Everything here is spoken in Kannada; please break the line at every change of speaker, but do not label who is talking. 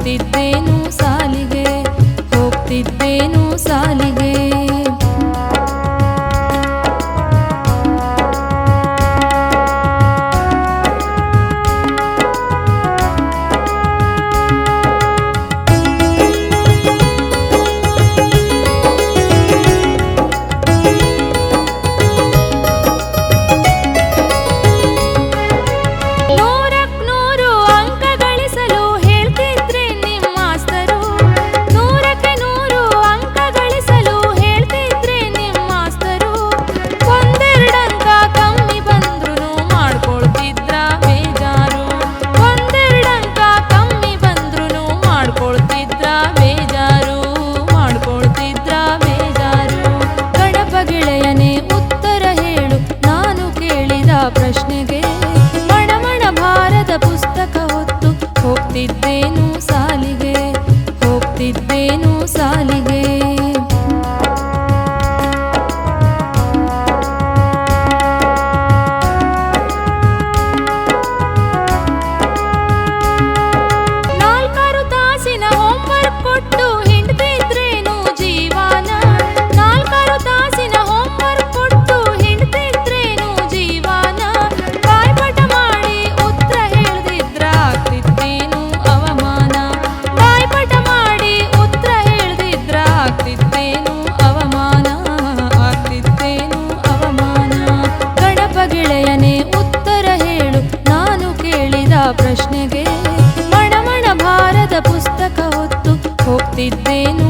ಹೋಗ್ತಿದ್ದೇನು ಸಾಲಿಗೆ, ಹೋಗ್ತಿದ್ದೇನು ಸಾಲಿಗೆ. ಪ್ರಶ್ನೆಗೆ ಮಣಮಣ ಭಾರದ ಪುಸ್ತಕ ಹೊತ್ತು ಹೋಗ್ತಿದ್ದೇನು ಸಾಲಿಗೆ, ಹೋಗ್ತಿದ್ದೇನು ಸಾಲಿಗೆ. ನಾಲ್ಕಾರು ತಾಸಿನ ಹೋಮ್ವರ್ಕ್ ಕೊಟ್ಟು ಹಿಂಡ್ತಿದ್ರೇನು ಜೀವನ, ನಾಲ್ಕಾರು ತಾಸಿನ ಹೋಮ್ವರ್ಕ್ ಕೊಟ್ಟು ಹಿಂಡ್ತಿದ್ರೇನು ಜೀವನ. ಬಾಯ್ಪಾಠ ಮಾಡಿ ಉತ್ತರ ಹೇಳ್ದಿದ್ರ ಆಗ್ತಿದ್ದೇನು ಅವಮಾನ, ಬಾಯ್ಪಾಠ ಮಾಡಿ ಉತ್ತರ ಹೇಳ್ದಿದ್ರ ಆಗ್ತಿದ್ದೇನು ಅವಮಾನ, ಆಗ್ತಿದ್ದೇನು ಅವಮಾನ. ಗಣಪ ಗೆಳೆಯನೇ ಉತ್ತರ ಹೇಳು ನಾನು ಕೇಳಿದ ಪ್ರಶ್ನೆಗೆ, ಮಣಮಣ ಭಾರದ ಪುಸ್ತಕ ಹೊತ್ತು ಹೋಗ್ತಿದ್ದೇನು